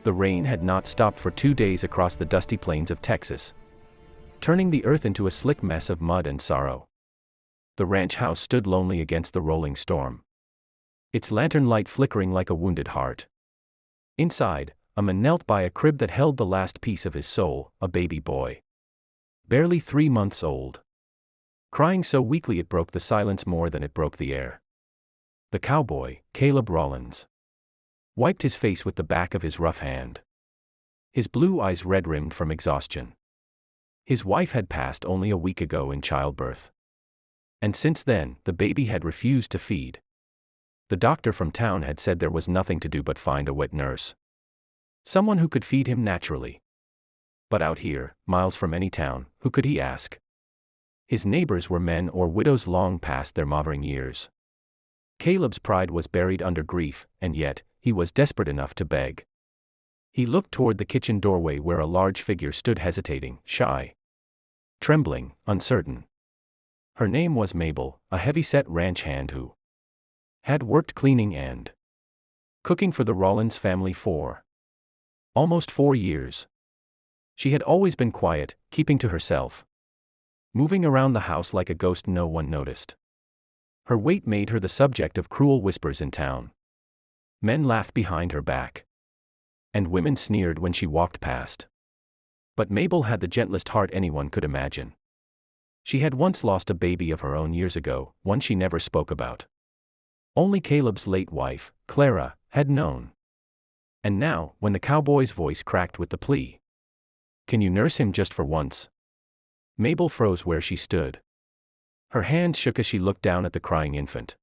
The rain had not stopped for 2 days across the dusty plains of Texas, turning the earth into a slick mess of mud and sorrow. The ranch house stood lonely against the rolling storm, its lantern light flickering like a wounded heart. Inside, a man knelt by a crib that held the last piece of his soul, a baby boy, barely 3 months old, crying so weakly it broke the silence more than it broke the air. The cowboy, Caleb Rollins, wiped his face with the back of his rough hand, his blue eyes red-rimmed from exhaustion. His wife had passed only a week ago in childbirth, and since then, the baby had refused to feed. The doctor from town had said there was nothing to do but find a wet nurse, someone who could feed him naturally. But out here, miles from any town, who could he ask? His neighbors were men or widows long past their mothering years. Caleb's pride was buried under grief, and yet, he was desperate enough to beg. He looked toward the kitchen doorway where a large figure stood hesitating, shy, trembling, uncertain. Her name was Mabel, a heavy-set ranch hand who had worked cleaning and cooking for the Rollins family for almost 4 years. She had always been quiet, keeping to herself, moving around the house like a ghost no one noticed. Her weight made her the subject of cruel whispers in town. Men laughed behind her back, and women sneered when she walked past. But Mabel had the gentlest heart anyone could imagine. She had once lost a baby of her own years ago, one she never spoke about. Only Caleb's late wife, Clara, had known. And now, when the cowboy's voice cracked with the plea, "Can you nurse him just for once?" Mabel froze where she stood. Her hands shook as she looked down at the crying infant.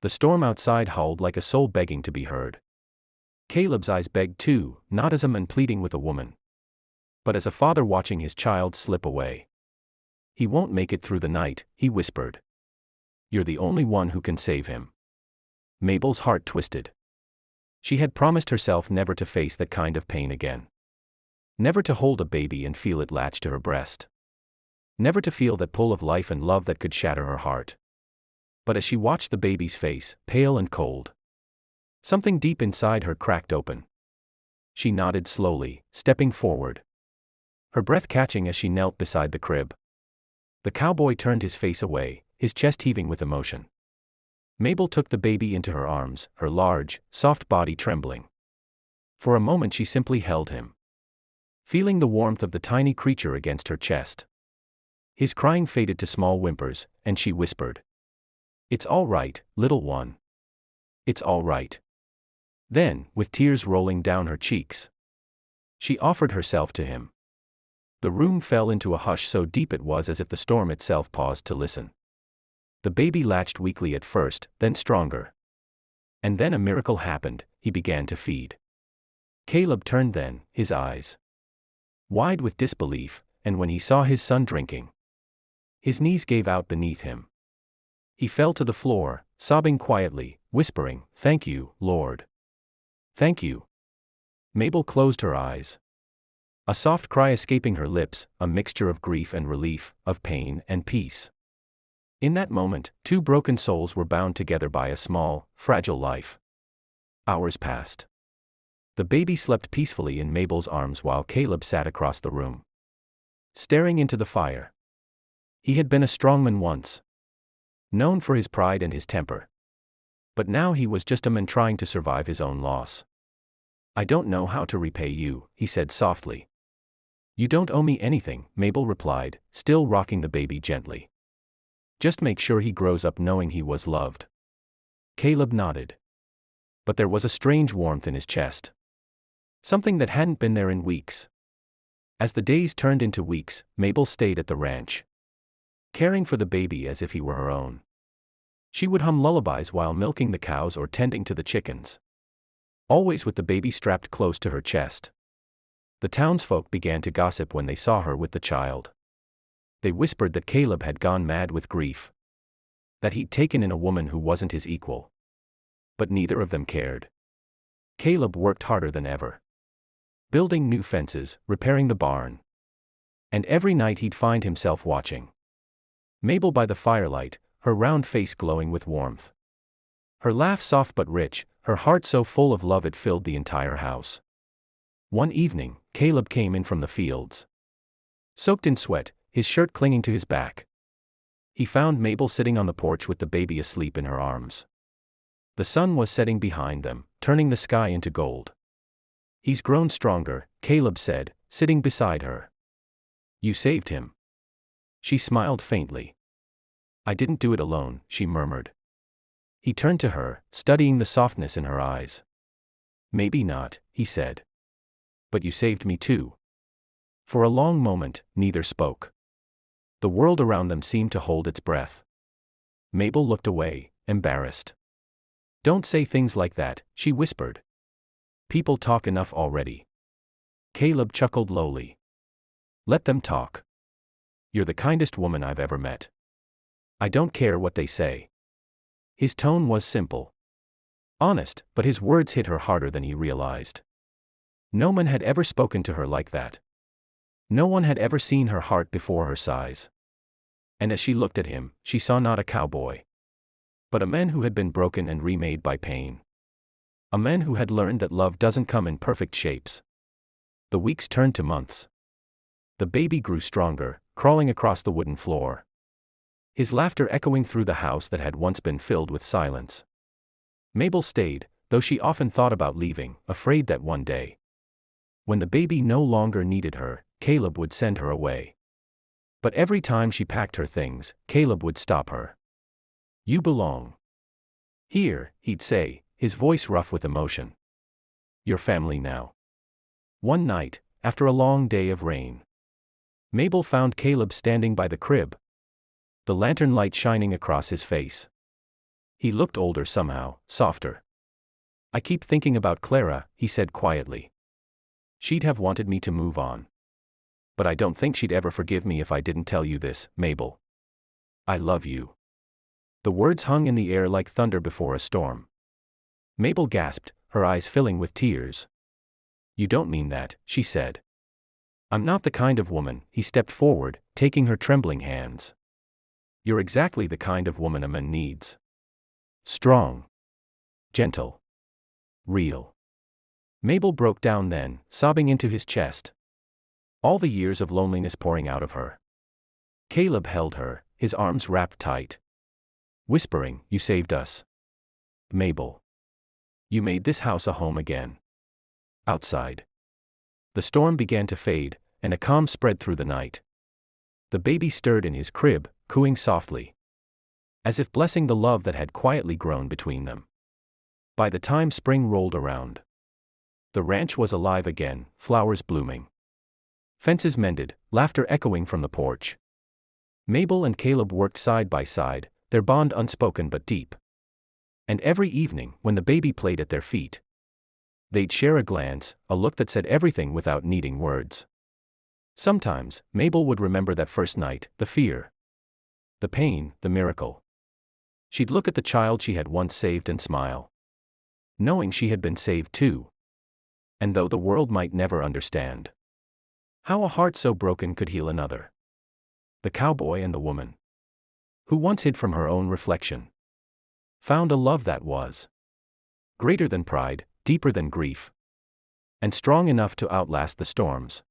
The storm outside howled like a soul begging to be heard. Caleb's eyes begged too, not as a man pleading with a woman, but as a father watching his child slip away. "He won't make it through the night," he whispered. "You're the only one who can save him." Mabel's heart twisted. She had promised herself never to face that kind of pain again. Never to hold a baby and feel it latch to her breast. Never to feel that pull of life and love that could shatter her heart. But as she watched the baby's face, pale and cold, something deep inside her cracked open. She nodded slowly, stepping forward, her breath catching as she knelt beside the crib. The cowboy turned his face away, his chest heaving with emotion. Mabel took the baby into her arms, her large, soft body trembling. For a moment she simply held him, feeling the warmth of the tiny creature against her chest. His crying faded to small whimpers, and she whispered, "It's all right, little one. It's all right." Then, with tears rolling down her cheeks, she offered herself to him. The room fell into a hush so deep it was as if the storm itself paused to listen. The baby latched weakly at first, then stronger. And then a miracle happened, he began to feed. Caleb turned then, his eyes wide with disbelief, and when he saw his son drinking, his knees gave out beneath him. He fell to the floor, sobbing quietly, whispering, "Thank you, Lord. Thank you." Mabel closed her eyes, a soft cry escaping her lips, a mixture of grief and relief, of pain and peace. In that moment, two broken souls were bound together by a small, fragile life. Hours passed. The baby slept peacefully in Mabel's arms while Caleb sat across the room, staring into the fire. He had been a strongman once, known for his pride and his temper. But now he was just a man trying to survive his own loss. "I don't know how to repay you," he said softly. "You don't owe me anything," Mabel replied, still rocking the baby gently. "Just make sure he grows up knowing he was loved." Caleb nodded. But there was a strange warmth in his chest, something that hadn't been there in weeks. As the days turned into weeks, Mabel stayed at the ranch, caring for the baby as if he were her own. She would hum lullabies while milking the cows or tending to the chickens, always with the baby strapped close to her chest. The townsfolk began to gossip when they saw her with the child. They whispered that Caleb had gone mad with grief, that he'd taken in a woman who wasn't his equal. But neither of them cared. Caleb worked harder than ever, building new fences, repairing the barn. And every night he'd find himself watching Mabel by the firelight, her round face glowing with warmth, her laugh soft but rich, her heart so full of love it filled the entire house. One evening, Caleb came in from the fields. Soaked in sweat, his shirt clinging to his back. He found Mabel sitting on the porch with the baby asleep in her arms. The sun was setting behind them, turning the sky into gold. "He's grown stronger," Caleb said, sitting beside her. "You saved him." She smiled faintly. "I didn't do it alone," she murmured. He turned to her, studying the softness in her eyes. "Maybe not," he said. "But you saved me too." For a long moment, neither spoke. The world around them seemed to hold its breath. Mabel looked away, embarrassed. "Don't say things like that," she whispered. "People talk enough already." Caleb chuckled lowly. "Let them talk. You're the kindest woman I've ever met. I don't care what they say." His tone was simple. Honest, but his words hit her harder than he realized. No one had ever spoken to her like that. No one had ever seen her heart before her sighs. And as she looked at him, she saw not a cowboy, but a man who had been broken and remade by pain. A man who had learned that love doesn't come in perfect shapes. The weeks turned to months. The baby grew stronger, crawling across the wooden floor. His laughter echoing through the house that had once been filled with silence. Mabel stayed, though she often thought about leaving, afraid that one day, when the baby no longer needed her, Caleb would send her away. But every time she packed her things, Caleb would stop her. "You belong here," he'd say, his voice rough with emotion. "You're family now." One night, after a long day of rain, Mabel found Caleb standing by the crib, the lantern light shining across his face. He looked older somehow, softer. "I keep thinking about Clara," he said quietly. "She'd have wanted me to move on. But I don't think she'd ever forgive me if I didn't tell you this, Mabel. I love you." The words hung in the air like thunder before a storm. Mabel gasped, her eyes filling with tears. "You don't mean that," she said. "I'm not the kind of woman," he stepped forward, taking her trembling hands. "You're exactly the kind of woman a man needs. Strong. Gentle. Real." Mabel broke down then, sobbing into his chest. All the years of loneliness pouring out of her. Caleb held her, his arms wrapped tight. Whispering, "You saved us, Mabel. You made this house a home again." Outside, the storm began to fade, and a calm spread through the night. The baby stirred in his crib, cooing softly, as if blessing the love that had quietly grown between them. By the time spring rolled around, the ranch was alive again, flowers blooming, fences mended, laughter echoing from the porch. Mabel and Caleb worked side by side, their bond unspoken but deep. And every evening, when the baby played at their feet, they'd share a glance, a look that said everything without needing words. Sometimes, Mabel would remember that first night, the fear, the pain, the miracle. She'd look at the child she had once saved and smile, knowing she had been saved too. And though the world might never understand how a heart so broken could heal another, the cowboy and the woman, who once hid from her own reflection, found a love that was greater than pride, deeper than grief, and strong enough to outlast the storms.